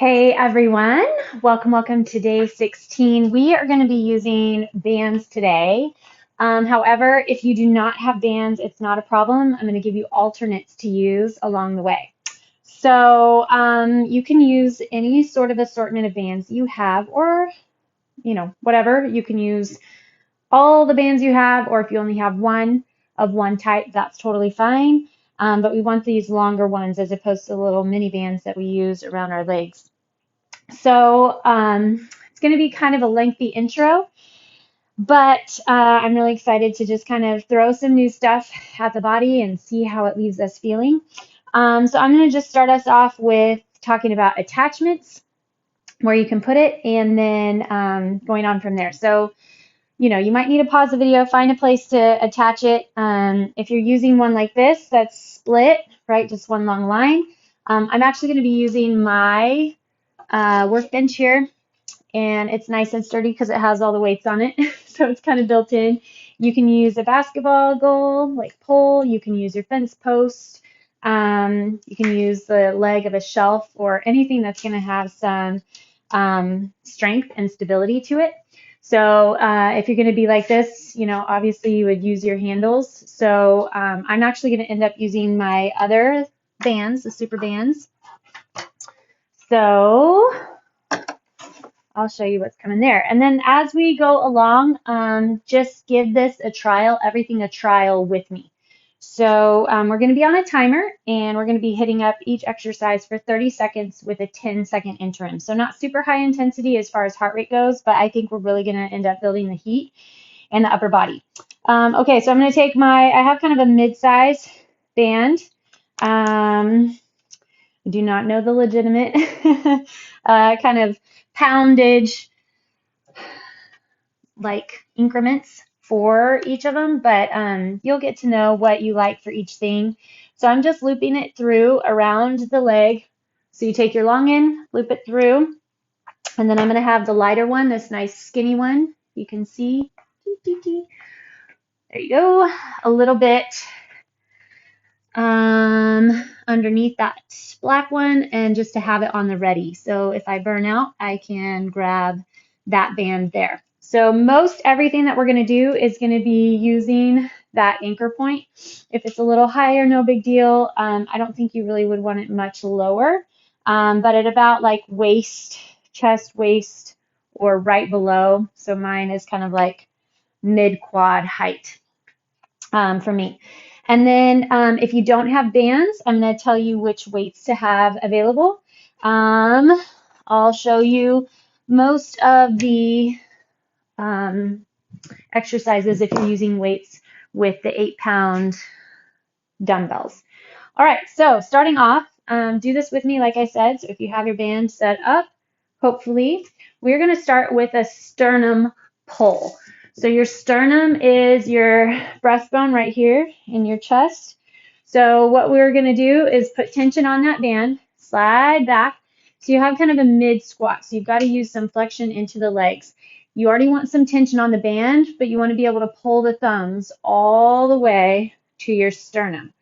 Hey everyone, welcome to day 16. We are going to be using bands today. However, if you do not have bands, it's not a problem. I'm going to give you alternates to use along the way. So you can use any sort of assortment of bands you have, or whatever. You can use all the bands you have, or if you only have one of one type, that's totally fine. But we want these longer ones as opposed to the little mini bands that we use around our legs. So it's going to be kind of a lengthy intro, but I'm really excited to just kind of throw some new stuff at the body and see how it leaves us feeling. So I'm going to just start us off with talking about attachments, where you can put it, and then going on from there. So, you might need to pause the video, find a place to attach it. If you're using one like this that's split, right, just one long line, I'm actually going to be using my workbench here, and it's nice and sturdy because it has all the weights on it. So it's kind of built in. You can use a basketball goal like pole. You can use your fence post. You can use the leg of a shelf or anything that's going to have some strength and stability to it. So if you're going to be like this, obviously you would use your handles. So I'm actually going to end up using my other bands, the super bands. So I'll show you what's coming there. And then as we go along, just give this a trial, everything a trial with me. So we're going to be on a timer, and we're going to be hitting up each exercise for 30 seconds with a 10-second interim. So not super high intensity as far as heart rate goes, but I think we're really going to end up building the heat and the upper body. Okay, so I'm going to take I have kind of a mid-size band. I do not know the legitimate kind of poundage like increments for each of them, but you'll get to know what you like for each thing. So I'm just looping it through around the leg. So you take your long end, loop it through, and then I'm going to have the lighter one, this nice skinny one. You can see, there you go, a little bit underneath that black one, and just to have it on the ready. So if I burn out, I can grab that band there. So most everything that we're going to do is going to be using that anchor point. If it's a little higher, no big deal. I don't think you really would want it much lower, but at about like waist, chest, waist, or right below. So mine is kind of like mid-quad height for me. And then if you don't have bands, I'm going to tell you which weights to have available. I'll show you most of the exercises if you're using weights with the 8-pound dumbbells. All right, so starting off, do this with me like I said. So if you have your band set up, hopefully, we're going to start with a sternum pull. So your sternum is your breastbone right here in your chest. So what we're going to do is put tension on that band, slide back. So you have kind of a mid squat. So you've got to use some flexion into the legs. You already want some tension on the band, but you want to be able to pull the thumbs all the way to your sternum.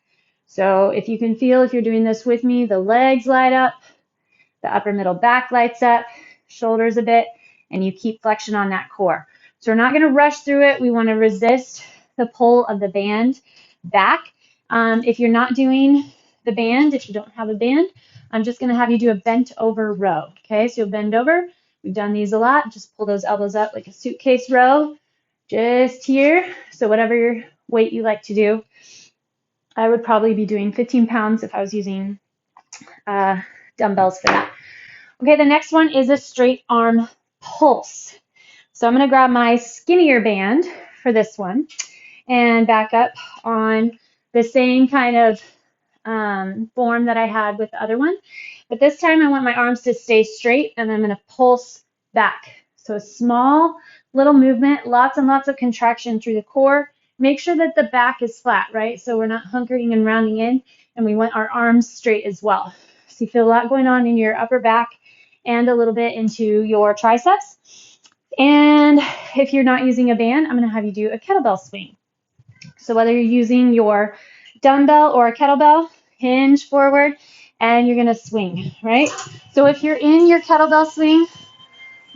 So if you can feel, if you're doing this with me, the legs light up, the upper middle back lights up, shoulders a bit, and you keep flexion on that core. So we're not going to rush through it. We want to resist the pull of the band back. If you're not doing the band, if you don't have a band, I'm just going to have you do a bent over row. Okay, so you'll bend over. We've done these a lot. Just pull those elbows up like a suitcase row, just here. So whatever your weight you like to do. I would probably be doing 15 pounds if I was using dumbbells for that. Okay, the next one is a straight arm pulse. So I'm going to grab my skinnier band for this one and back up on the same kind of form that I had with the other one. But this time I want my arms to stay straight, and I'm going to pulse back. So a small little movement, lots and lots of contraction through the core. Make sure that the back is flat, right? So we're not hunkering and rounding in, and we want our arms straight as well. So you feel a lot going on in your upper back and a little bit into your triceps. And if you're not using a band, I'm going to have you do a kettlebell swing. So whether you're using your dumbbell or a kettlebell, hinge forward and you're going to swing, right? So if you're in your kettlebell swing,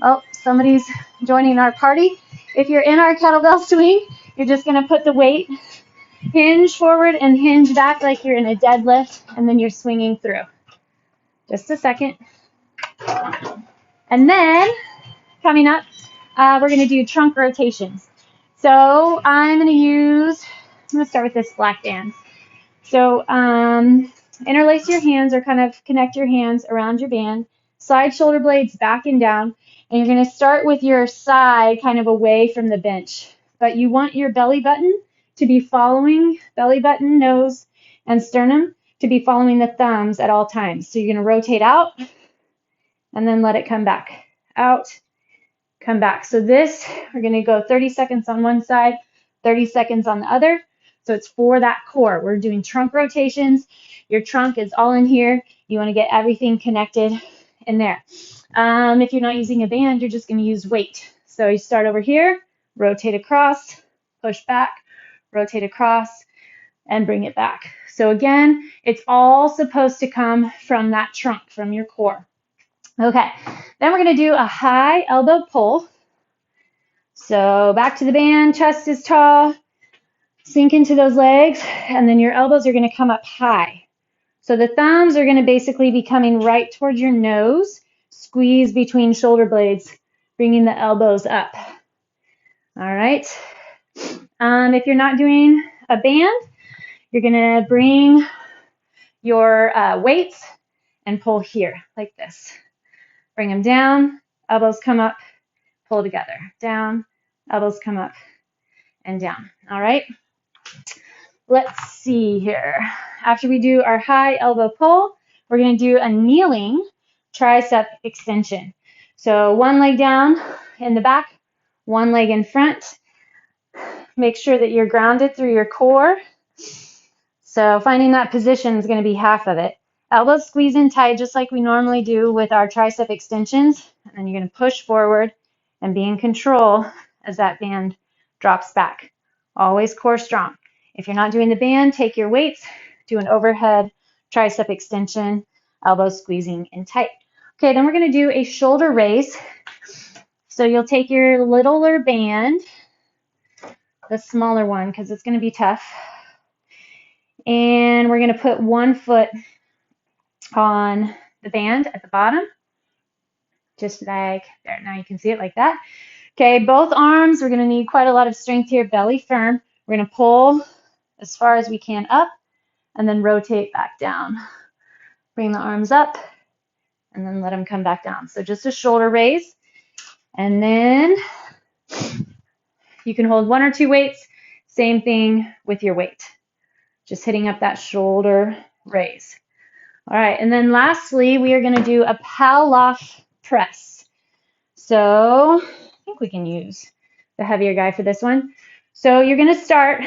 oh, somebody's joining our party. If you're in our kettlebell swing, you're just going to put the weight, hinge forward and hinge back like you're in a deadlift, and then you're swinging through. Just a second. And then, coming up, we're going to do trunk rotations. So I'm going to start with this black band. So interlace your hands, or kind of connect your hands around your band. Slide shoulder blades back and down. And you're going to start with your side kind of away from the bench. But you want your belly button to be following, belly button, nose, and sternum to be following the thumbs at all times. So you're going to rotate out and then let it come back. Out, come back. So this, we're going to go 30 seconds on one side, 30 seconds on the other. So it's for that core. We're doing trunk rotations. Your trunk is all in here. You want to get everything connected in there. If you're not using a band, you're just going to use weight. So you start over here, rotate across, push back, rotate across, and bring it back. So again, it's all supposed to come from that trunk, from your core. Okay, then we're going to do a high elbow pull. So back to the band, chest is tall, sink into those legs, and then your elbows are going to come up high. So the thumbs are going to basically be coming right towards your nose, squeeze between shoulder blades, bringing the elbows up. All right. If you're not doing a band, you're going to bring your weights and pull here like this. Bring them down, elbows come up, pull together, down, elbows come up and down. All right. Let's see here. After we do our high elbow pull, we're going to do a kneeling tricep extension. So one leg down in the back, one leg in front. Make sure that you're grounded through your core. So finding that position is going to be half of it. Elbows squeeze in tight just like we normally do with our tricep extensions. And then you're going to push forward and be in control as that band drops back. Always core strong. If you're not doing the band, take your weights, do an overhead tricep extension, elbows squeezing in tight. Okay, then we're going to do a shoulder raise. So you'll take your littler band, the smaller one, because it's going to be tough. And we're going to put one foot on the band at the bottom, just like there. Now you can see it like that. Okay, both arms, we're going to need quite a lot of strength here, belly firm. We're going to pull as far as we can up and then rotate back down. Bring the arms up and then let them come back down. So just a shoulder raise. And then you can hold one or two weights. Same thing with your weight. Just hitting up that shoulder raise. All right, and then lastly, we are going to do a Pallof Press. So I think we can use the heavier guy for this one. So you're going to start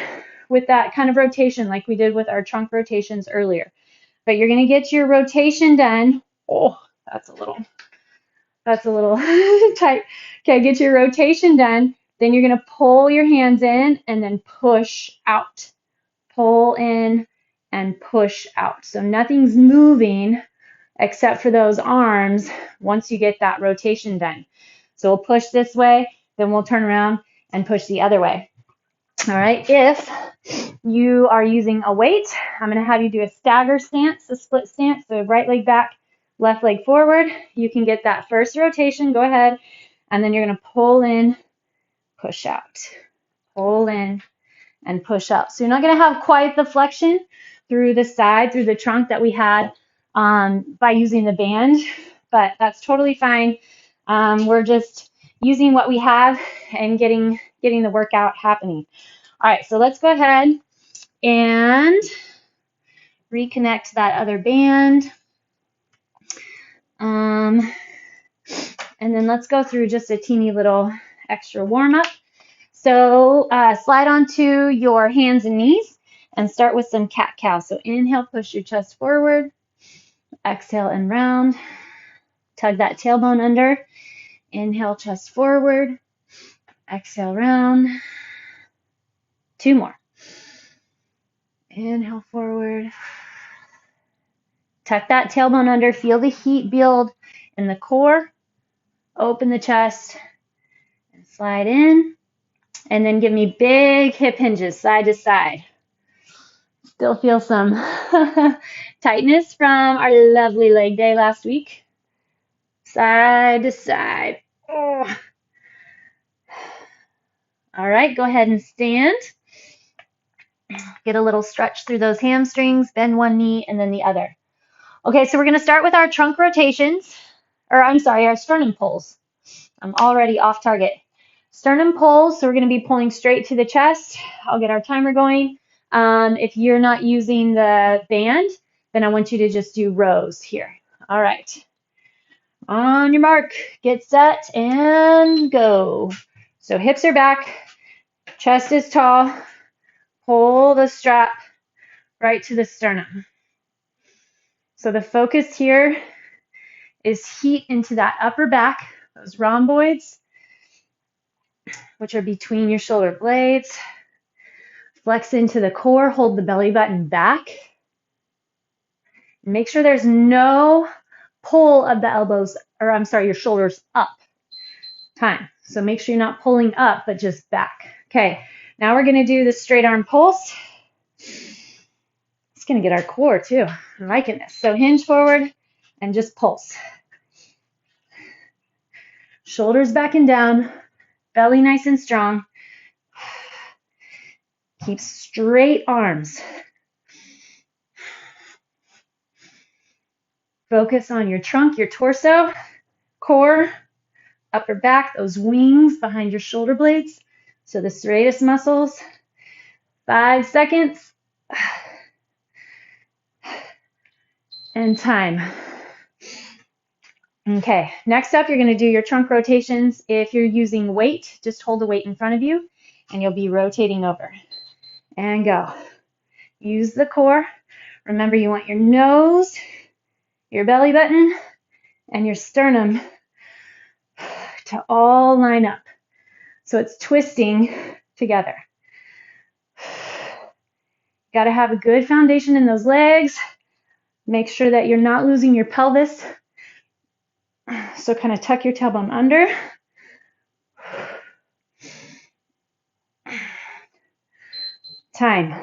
with that kind of rotation like we did with our trunk rotations earlier. But you're going to get your rotation done. Oh, that's a little tight. Okay, get your rotation done. Then you're going to pull your hands in and then push out. Pull in and push out. So nothing's moving except for those arms once you get that rotation done. So we'll push this way, then we'll turn around and push the other way. All right, if you are using a weight, I'm going to have you do a stagger stance, a split stance. So right leg back, left leg forward. You can get that first rotation, go ahead, and then you're going to pull in, push out. Pull in and push up. So you're not going to have quite the flexion through the side, through the trunk that we had by using the band, but that's totally fine. We're just using what we have and getting the workout happening. All right, so let's go ahead and reconnect that other band. And then let's go through just a teeny little extra warm-up. So slide onto your hands and knees and start with some cat-cow. So inhale, push your chest forward. Exhale and round. Tug that tailbone under. Inhale, chest forward. Exhale, round. Two more. Inhale forward. Tuck that tailbone under, feel the heat build in the core, open the chest, and slide in. And then give me big hip hinges, side to side. Still feel some tightness from our lovely leg day last week. Side to side. Oh. All right, go ahead and stand. Get a little stretch through those hamstrings, bend one knee and then the other. Okay, so we're going to start with our trunk rotations, or I'm sorry, our sternum pulls. I'm already off target. Sternum pulls, so we're going to be pulling straight to the chest. I'll get our timer going. If you're not using the band, then I want you to just do rows here. All right. On your mark, get set, and go. So hips are back, chest is tall. Pull the strap right to the sternum. So the focus here is heat into that upper back, those rhomboids, which are between your shoulder blades. Flex into the core, hold the belly button back. Make sure there's no pull of the elbows, or I'm sorry, your shoulders up. Time. So make sure you're not pulling up, but just back. Okay, now we're going to do the straight arm pulse. It's going to get our core too. I'm liking this. So hinge forward and just pulse. Shoulders back and down, belly nice and strong. Keep straight arms. Focus on your trunk, your torso, core, upper back, those wings behind your shoulder blades. So the serratus muscles. 5 seconds. And time. Okay, next up, you're going to do your trunk rotations. If you're using weight, just hold the weight in front of you and you'll be rotating over. And go. Use the core. Remember, you want your nose, your belly button, and your sternum to all line up. So it's twisting together. Got to have a good foundation in those legs. Make sure that you're not losing your pelvis. So kind of tuck your tailbone under. Time.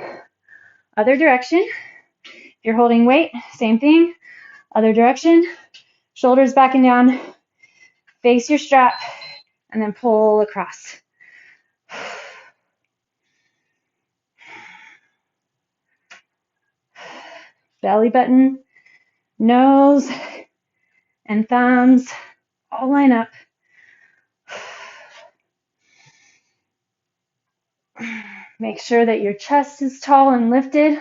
Other direction. If you're holding weight, same thing. Other direction. Shoulders back and down. Face your strap and then pull across. Belly button, nose, and thumbs all line up. Make sure that your chest is tall and lifted.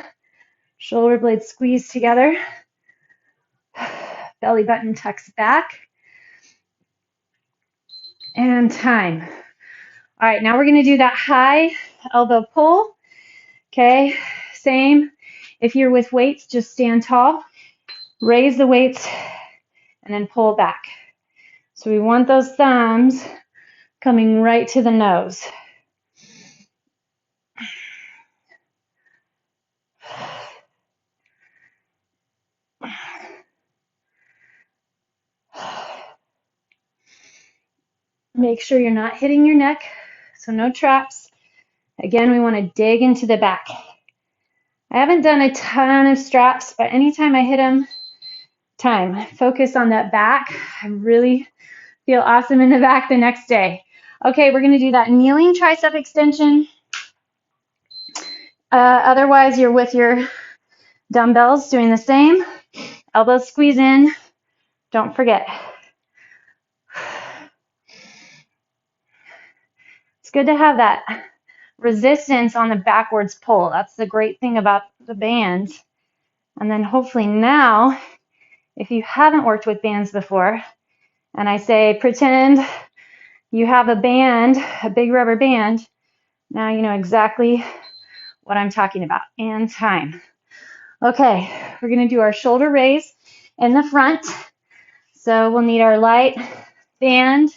Shoulder blades squeeze together. Belly button tucks back. And time. All right, now we're going to do that high elbow pull. Okay, same. If you're with weights, just stand tall. Raise the weights and then pull back. So we want those thumbs coming right to the nose. Make sure you're not hitting your neck, so no traps. Again, we want to dig into the back. I haven't done a ton of straps, but anytime I hit them, time. Focus on that back. I really feel awesome in the back the next day. Okay, we're going to do that kneeling tricep extension. Otherwise, you're with your dumbbells doing the same. Elbows squeeze in. Don't forget. It's good to have that resistance on the backwards pull. That's the great thing about the band. And then hopefully now, if you haven't worked with bands before, and I say pretend you have a band, a big rubber band, now you know exactly what I'm talking about. And time. Okay, we're going to do our shoulder raise in the front. So we'll need our light band.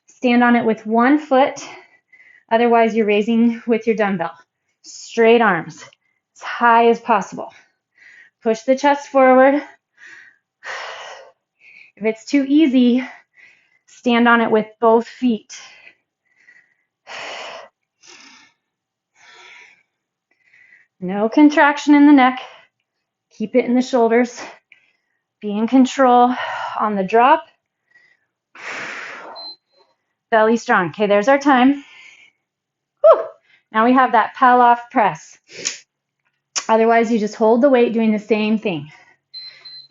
Stand on it with one foot. Otherwise, you're raising with your dumbbell. Straight arms, as high as possible. Push the chest forward. If it's too easy, stand on it with both feet. No contraction in the neck. Keep it in the shoulders. Be in control on the drop. Belly strong. Okay, there's our time. Whew. Now we have that Pallof Press. Otherwise, you just hold the weight doing the same thing.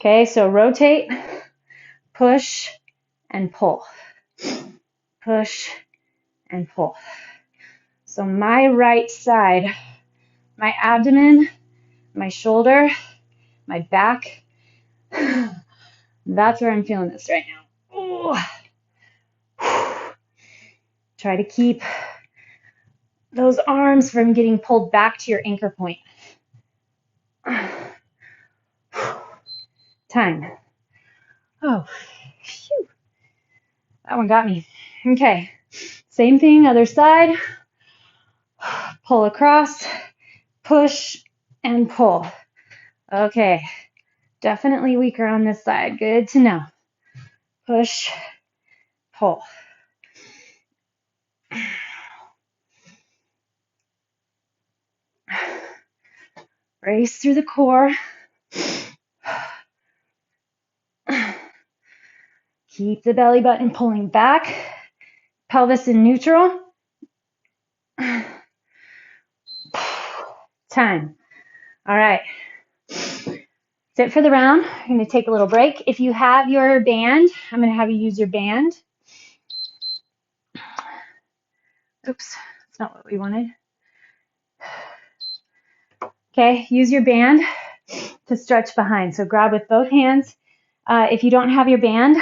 Okay, so rotate, push, and pull. Push and pull. So my right side, my abdomen, my shoulder, my back, that's where I'm feeling this right now. Ooh. Try to keep those arms from getting pulled back to your anchor point. Time. Oh, phew. That one got me. Okay, same thing, other side. Pull across, push, and pull. Okay, definitely weaker on this side. Good to know. Push, pull. Brace through the core. Keep the belly button pulling back. Pelvis in neutral. Time. All right. That's it for the round. I'm going to take a little break. If you have your band, I'm going to have you use your band. Oops, that's not what we wanted. Okay, use your band to stretch behind. So grab with both hands. If you don't have your band,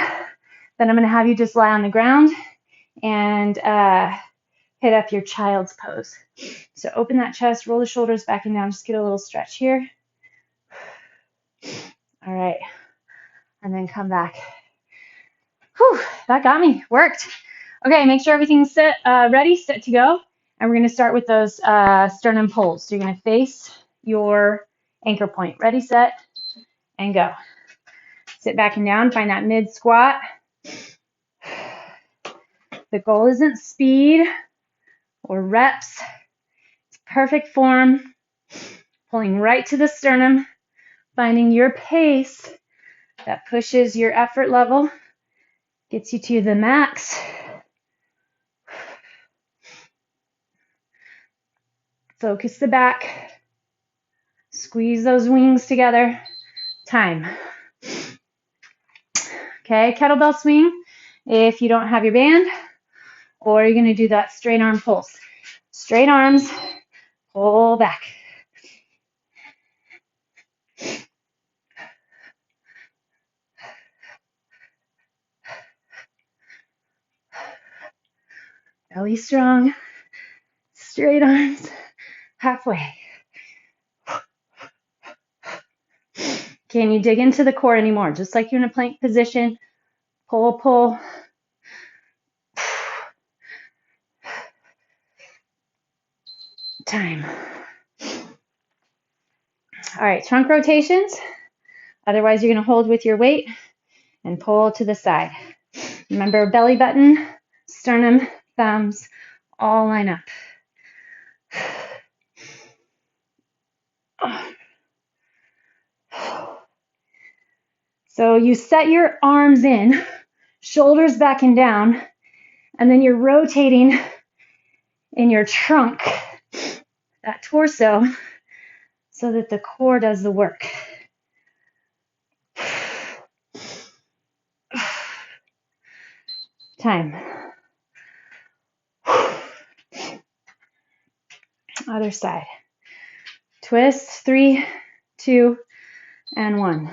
then I'm going to have you just lie on the ground and hit up your child's pose. So open that chest, roll the shoulders back and down. Just get a little stretch here. All right, and then come back. Whew, that got me. Worked. Okay, make sure everything's set, ready, set to go. And we're going to start with those sternum pulls. So you're going to face your anchor point. Ready, set, and go. Sit back and down. Find that mid squat. The goal isn't speed or reps. It's perfect form. Pulling right to the sternum. Finding your pace that pushes your effort level. Gets you to the max. Focus the back. Squeeze those wings together. Time. Okay, kettlebell swing if you don't have your band, or you're going to do that straight arm pulse. Straight arms, pull back. Belly strong. Straight arms, halfway. Can you dig into the core anymore? Just like you're in a plank position. Pull, pull. Time. All right, trunk rotations. Otherwise, you're going to hold with your weight and pull to the side. Remember, belly button, sternum, thumbs, all line up. So you set your arms in, shoulders back and down, and then you're rotating in your trunk, that torso, so that the core does the work. Time. Other side. Twist, 3, 2, and 1.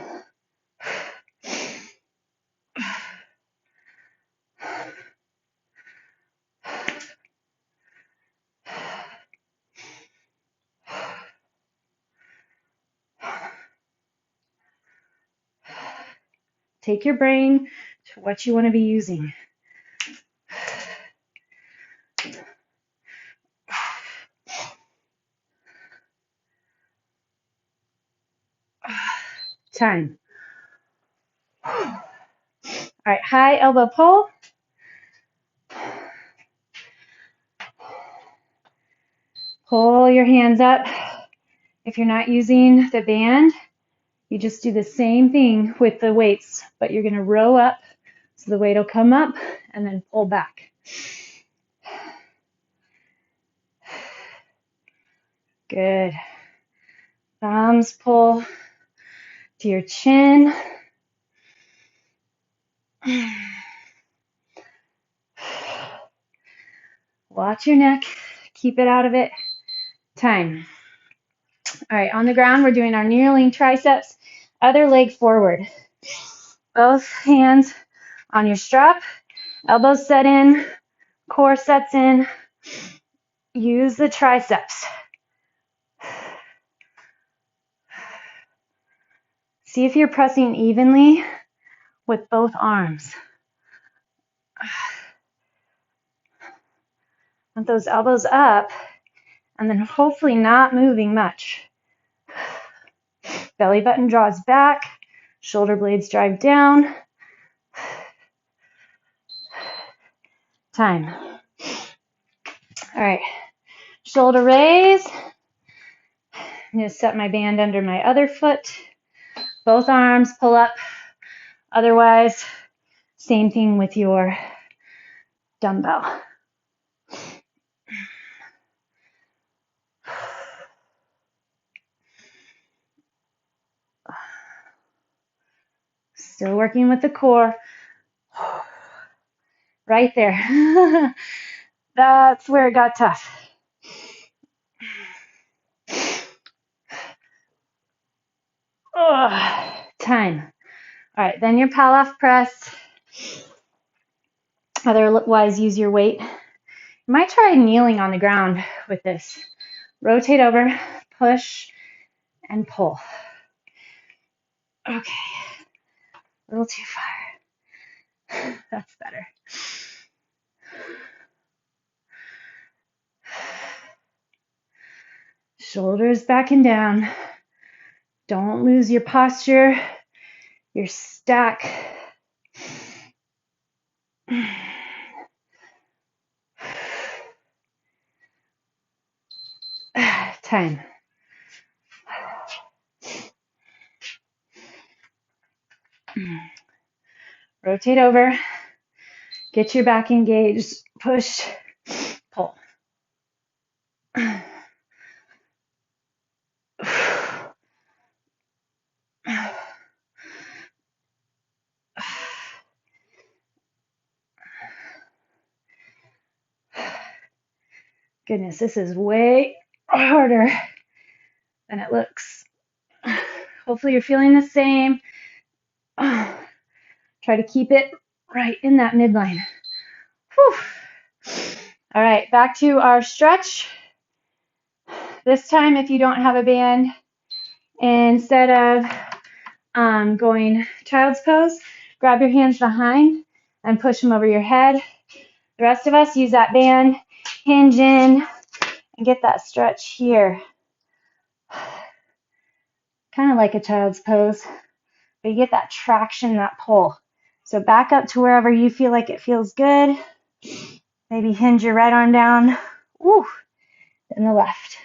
Take your brain to what you want to be using. Time. All right, high elbow pull. Pull your hands up. If you're not using the band, you just do the same thing with the weights, but you're going to row up so the weight will come up and then pull back. Good. Thumbs pull to your chin. Watch your neck. Keep it out of it. Time. All right, on the ground, we're doing our kneeling triceps. Other leg forward. Both hands on your strap. Elbows set in. Core sets in. Use the triceps. See if you're pressing evenly with both arms. Want those elbows up and then hopefully not moving much. Belly button draws back, shoulder blades drive down. Time. All right, shoulder raise. I'm going to set my band under my other foot. Both arms pull up. Otherwise, same thing with your dumbbell. Still working with the core. Right there. That's where it got tough. Time. All right, then your Pallof Press. Otherwise, use your weight. You might try kneeling on the ground with this. Rotate over, push, and pull. Okay, a little too far. That's better. Shoulders back and down. Don't lose your posture, your stack. Time. Rotate over. Get your back engaged. Push, pull. Goodness, this is way harder than it looks. Hopefully you're feeling the same. Try to keep it right in that midline. Whew. All right, back to our stretch. This time, if you don't have a band, instead of going child's pose, grab your hands behind and push them over your head. The rest of us use that band, hinge in, and get that stretch here. Kind of like a child's pose, but you get that traction, that pull. So back up to wherever you feel like it feels good. Maybe hinge your right arm down. Ooh, and the left.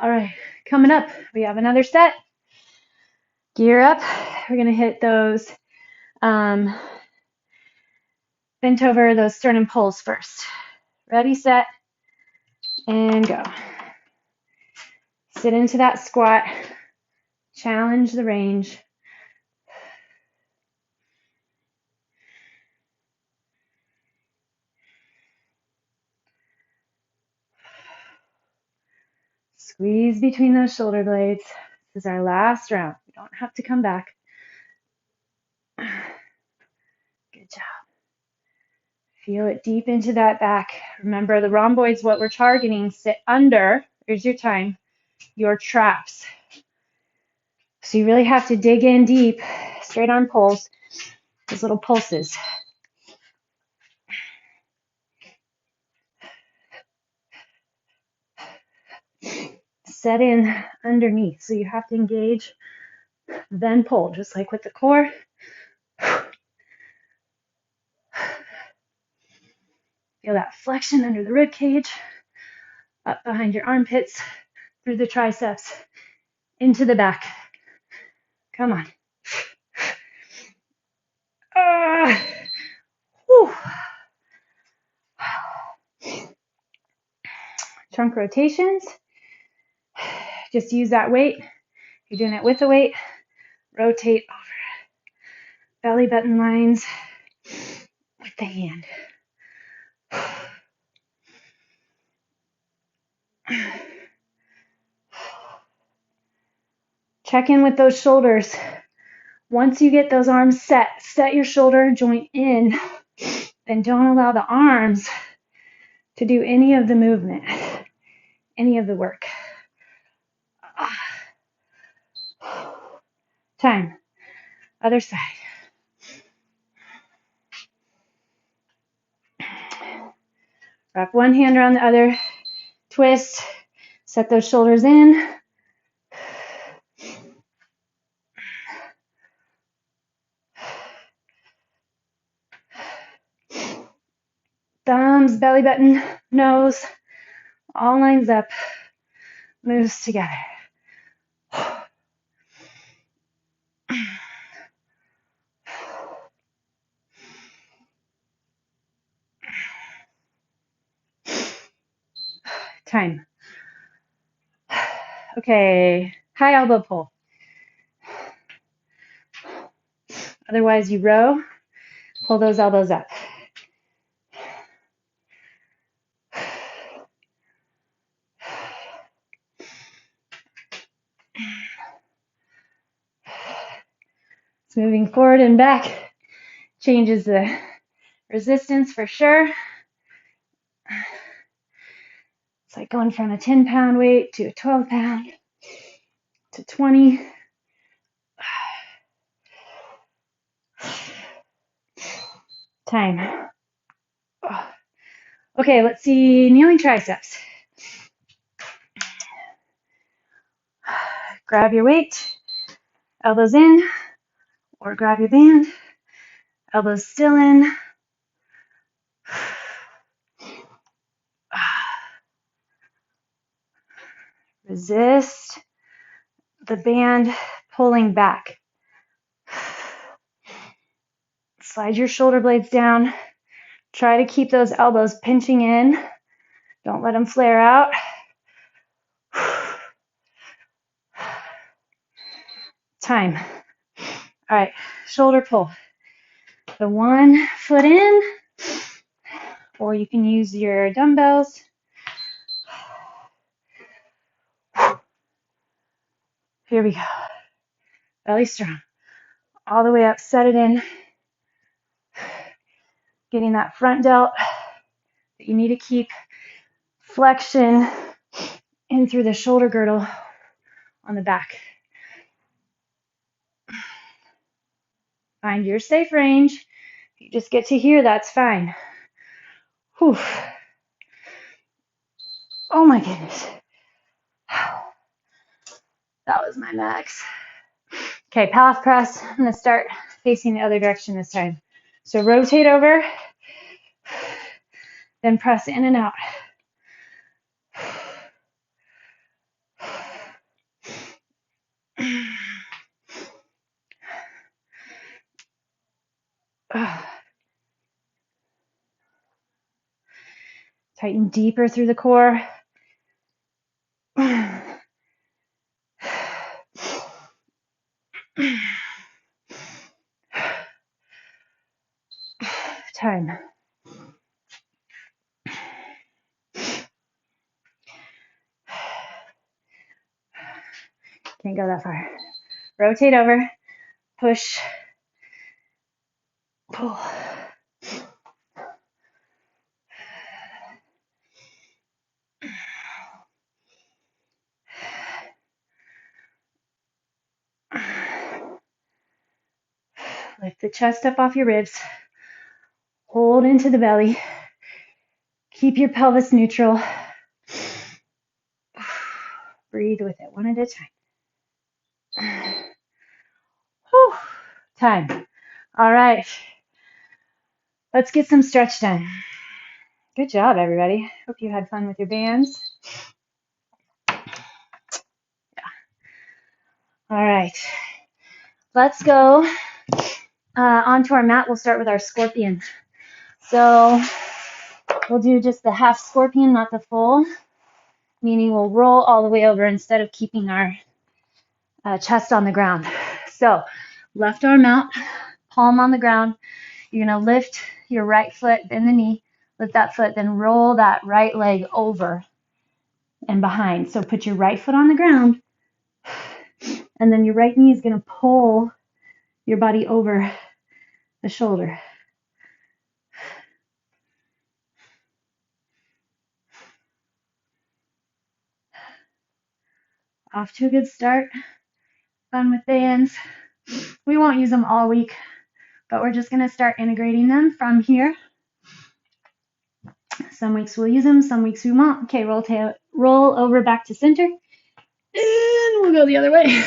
All right, coming up, we have another set. Gear up. We're going to hit those bent over, those sternum pulls first. Ready, set, and go. Sit into that squat. Challenge the range. Squeeze between those shoulder blades. This is our last round. You don't have to come back. Good job. Feel it deep into that back. Remember, the rhomboid's what we're targeting. Sit under, here's your time, your traps. So you really have to dig in deep. Straight arm pulls, those little pulses. set in underneath. So you have to engage, then pull, just like with the core. Feel that flexion under the rib cage, up behind your armpits, through the triceps, into the back. Come on. Whew. Trunk rotations. Just use that weight. If you're doing it with a weight, rotate over. Belly button lines with the hand. Check in with those shoulders. Once you get those arms set your shoulder joint in, then don't allow the arms to do any of the movement, any of the work. Time. Other side. Wrap one hand around the other, twist, set those shoulders in. Thumbs, belly button, nose, all lines up, moves together. Time. Okay, high elbow pull. Otherwise, you row, pull those elbows up. It's moving forward and back, changes the resistance for sure. It's like going from a 10-pound weight to a 12-pound to 20. Time. Okay, let's see kneeling triceps. Grab your weight, elbows in, or grab your band, elbows still in. Resist the band pulling back. Slide your shoulder blades down. Try to keep those elbows pinching in. Don't let them flare out. Time. All right, shoulder pull. The one foot in, or you can use your dumbbells. Here we go. Belly strong. All the way up, set it in. Getting that front delt that you need to keep. Flexion in through the shoulder girdle on the back. Find your safe range. If you just get to here, that's fine. Whew. Oh my goodness. That was my max. Okay, Pallof Press. I'm going to start facing the other direction this time. So rotate over, then press in and out. Tighten deeper through the core. Time. Can't go that far. Rotate over, push, pull. Lift the chest up off your ribs. Hold into the belly. Keep your pelvis neutral. Breathe with it one at a time. Whew. Time. All right. Let's get some stretch done. Good job, everybody. Hope you had fun with your bands. All right. Let's go onto our mat. We'll start with our scorpion. So we'll do just the half scorpion, not the full, meaning we'll roll all the way over instead of keeping our chest on the ground. So left arm out, palm on the ground. You're going to lift your right foot, bend the knee, lift that foot, then roll that right leg over and behind. So put your right foot on the ground, and then your right knee is going to pull your body over the shoulder. Off to a good start. Fun with bands. We won't use them all week, but we're just going to start integrating them from here. Some weeks we'll use them, some weeks we won't. Okay, roll over back to center, and we'll go the other way.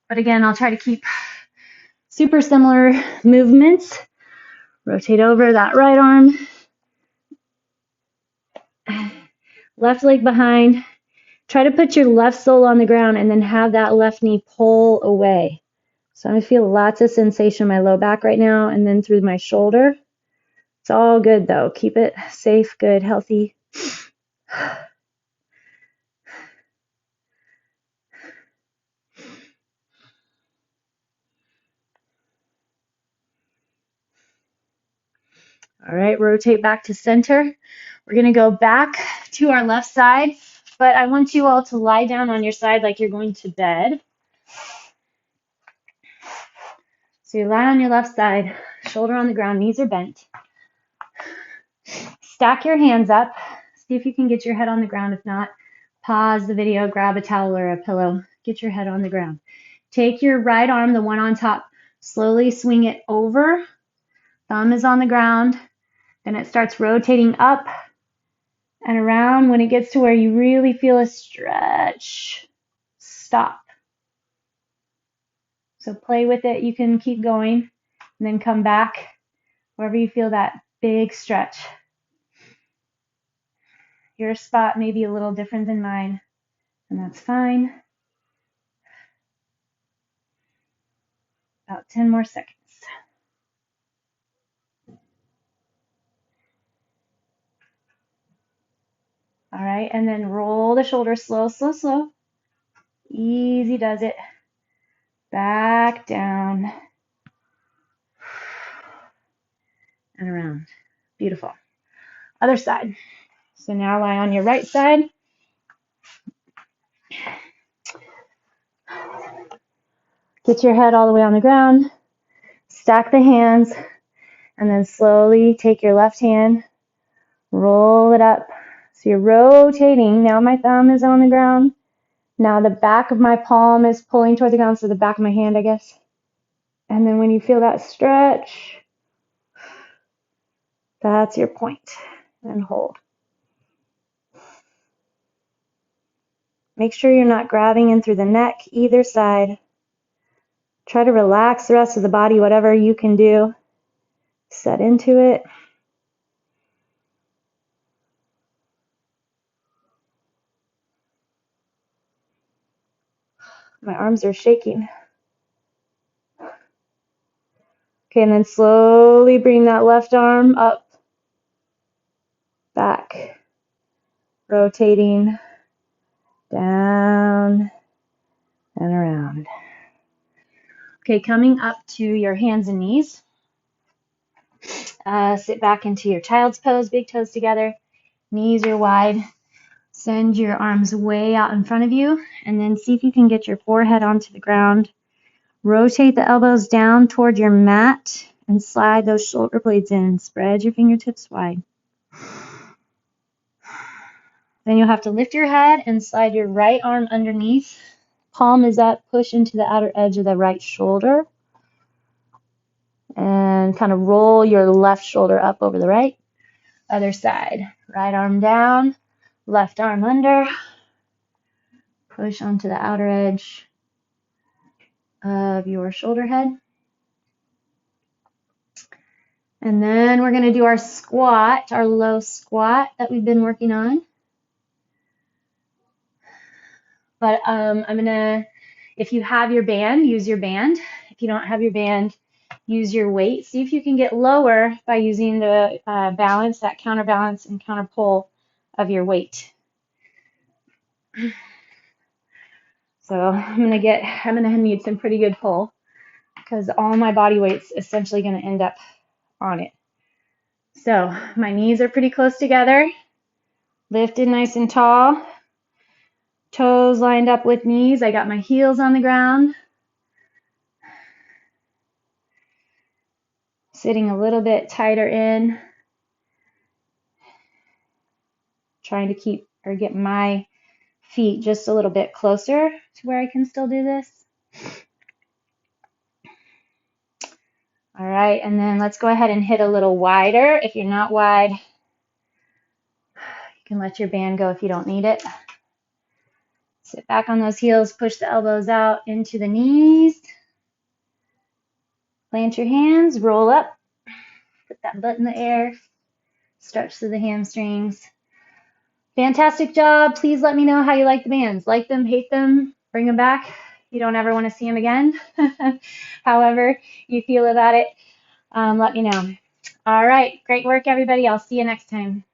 But again, I'll try to keep super similar movements. Rotate over that right arm. Left leg behind. Try to put your left sole on the ground and then have that left knee pull away. So I feel lots of sensation in my low back right now and then through my shoulder. It's all good though. Keep it safe, good, healthy. All right, rotate back to center. We're going to go back to our left side, but I want you all to lie down on your side like you're going to bed. So you lie on your left side, shoulder on the ground, knees are bent. Stack your hands up. See if you can get your head on the ground. If not, pause the video, grab a towel or a pillow, get your head on the ground. Take your right arm, the one on top, slowly swing it over. Thumb is on the ground. Then it starts rotating up and around. When it gets to where you really feel a stretch, stop. So play with it. You can keep going and then come back wherever you feel that big stretch. Your spot may be a little different than mine, and that's fine. About 10 more seconds. All right, and then roll the shoulders slow, slow, slow. Easy does it. Back down and around. Beautiful. Other side. So now lie on your right side. Get your head all the way on the ground. Stack the hands, and then slowly take your left hand, roll it up. So you're rotating. Now my thumb is on the ground. Now the back of my palm is pulling toward the ground, so the back of my hand, I guess. And then when you feel that stretch, that's your point. And hold. Make sure you're not grabbing in through the neck, either side. Try to relax the rest of the body, whatever you can do. Set into it. My arms are shaking. Okay, and then slowly bring that left arm up, back, rotating, down, and around. Okay, coming up to your hands and knees. Sit back into your child's pose, big toes together, knees are wide. Send your arms way out in front of you, and then see if you can get your forehead onto the ground. Rotate the elbows down toward your mat and slide those shoulder blades in. Spread your fingertips wide. Then you'll have to lift your head and slide your right arm underneath. Palm is up, push into the outer edge of the right shoulder. And kind of roll your left shoulder up over the right. Other side. Right arm down, Left arm under. Push onto the outer edge of your shoulder head. And then we're going to do our squat, our low squat that we've been working on. But I'm going to, if you have your band, use your band. If you don't have your band, use your weight. See if you can get lower by using the balance, that counterbalance and counter pull of your weight. So I'm gonna need some pretty good pull because all my body weight's essentially gonna end up on it. So my knees are pretty close together, lifted nice and tall, toes lined up with knees. I got my heels on the ground, sitting a little bit tighter in, trying to keep or get my feet just a little bit closer to where I can still do this. All right, and then let's go ahead and hit a little wider. If you're not wide, you can let your band go if you don't need it. Sit back on those heels, push the elbows out into the knees. Plant your hands, roll up, put that butt in the air, stretch through the hamstrings. Fantastic job. Please let me know how you like the bands. Like them, hate them, bring them back. You don't ever want to see them again. However you feel about it, let me know. All right, great work, everybody. I'll see you next time.